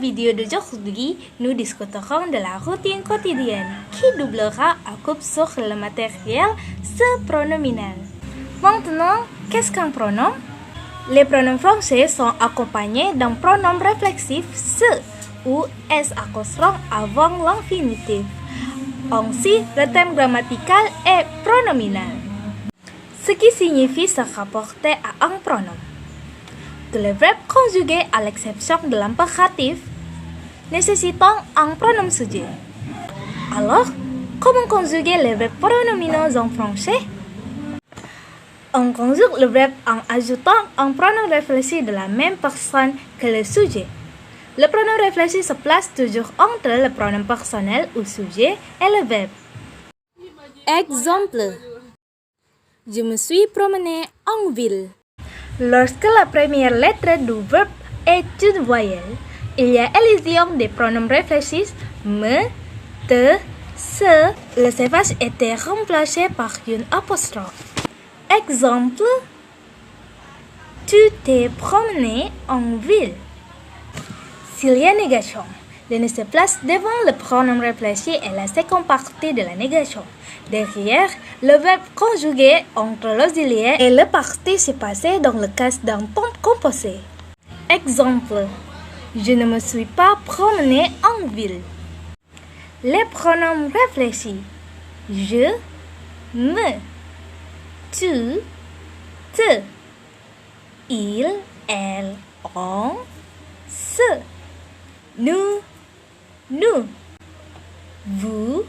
vidéo d'aujourd'hui, nous discuterons de la routine quotidienne qui doublera à coupe sur le matériel se pronominal. Maintenant, qu'est-ce qu'un pronom? Les pronoms français sont accompagnés d'un pronom réflexif se ou s accrochant avant l'infinitif. Ainsi, le terme grammatical est pronominal, ce qui signifie se rapporter à un pronom. Tous les verbes conjugués à l'exception de l'impératif nécessitant un pronom sujet. Alors, comment conjuguer les verbes pronominaux en français? On conjugue le verbe en ajoutant un pronom réfléchi de la même personne que le sujet. Le pronom réfléchi se place toujours entre le pronom personnel ou sujet et le verbe. Exemple. Je me suis promené en ville. Lorsque la première lettre du verbe est une voyelle, il y a élision des pronoms réfléchis me, te, se. Le CH était remplacé par une apostrophe. Exemple. Tu t'es promené en ville. S'il y a négation, le ne se place devant le pronom réfléchi et la seconde partie de la négation. Derrière, le verbe conjugué entre l'auxiliaire et le participe passé dans le cas d'un temps composé. Exemple. Je ne me suis pas promené en ville. Les pronoms réfléchis. Je, me, tu, te. Il, elle, on, se. Nous, nous. Vous,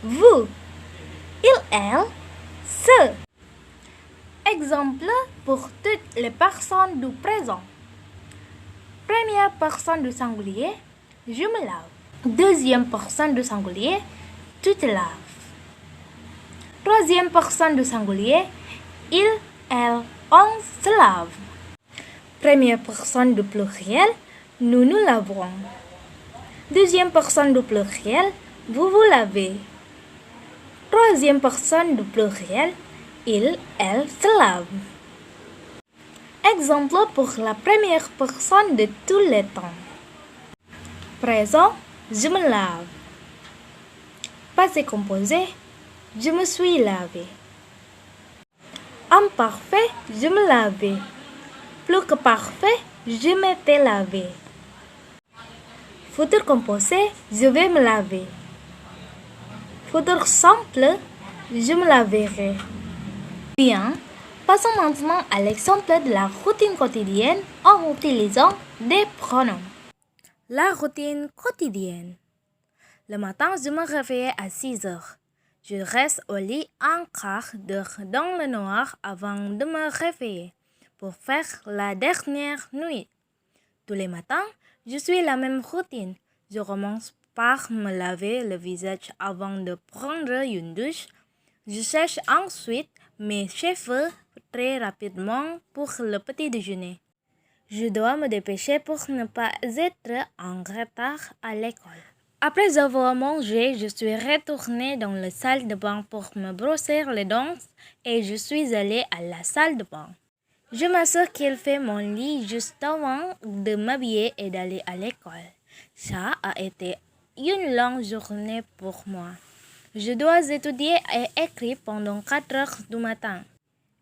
vous. Il, elle, se. Exemple pour toutes les personnes du présent. Première personne du singulier, je me lave. Deuxième personne du singulier, tu te laves. Troisième personne du singulier, il, elle, on se lave. Première personne du pluriel, nous nous lavons. Deuxième personne du pluriel, vous vous lavez. Troisième personne du pluriel, il, elle se lave. Exemple pour la première personne de tous les temps. Présent, je me lave. Passé composé, je me suis lavé. Imparfait, je me lavais. Plus que parfait, je m'étais lavé. Futur composé, je vais me laver. Futur simple, je me laverai. Bien, passons maintenant à l'exemple de la routine quotidienne en utilisant des pronoms. La routine quotidienne. Le matin, je me réveille à 6 heures. Je reste au lit un quart d'heure dans le noir avant de me réveiller pour faire la dernière nuit. Tous les matins, je suis la même routine. Je commence par me laver le visage avant de prendre une douche. Je sèche ensuite mes cheveux très rapidement pour le petit déjeuner. Je dois me dépêcher pour ne pas être en retard à l'école. Après avoir mangé, je suis retournée dans la salle de bain pour me brosser les dents et je suis allée à la salle de bain. Je m'assure qu'il fait mon lit juste avant de m'habiller et d'aller à l'école. Ça a été une longue journée pour moi. Je dois étudier et écrire pendant 4 heures du matin.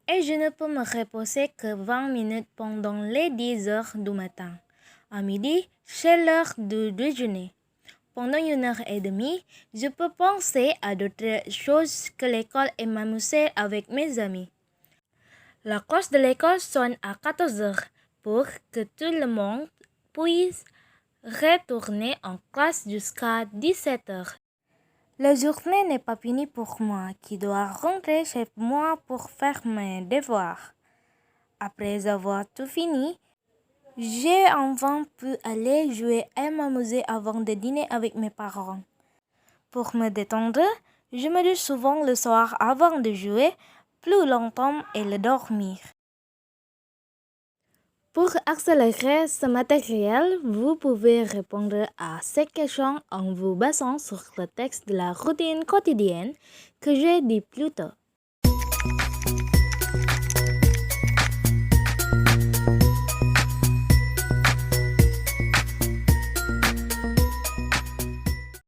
Et je ne peux me reposer que 20 minutes pendant les 10 heures du matin. À midi, c'est l'heure du déjeuner. Pendant 1 heure et demie, je peux penser à d'autres choses que l'école et m'amuser avec mes amis. La cloche de l'école sonne à 14 heures pour que tout le monde puisse retourner en classe jusqu'à 17 heures. La journée n'est pas finie pour moi qui dois rentrer chez moi pour faire mes devoirs. Après avoir tout fini, j'ai enfin pu aller jouer et m'amuser avant de dîner avec mes parents. Pour me détendre, je me douche souvent le soir avant de jouer plus longtemps et de dormir. Pour accélérer ce matériel, vous pouvez répondre à ces questions en vous basant sur le texte de la routine quotidienne que j'ai dit plus tôt.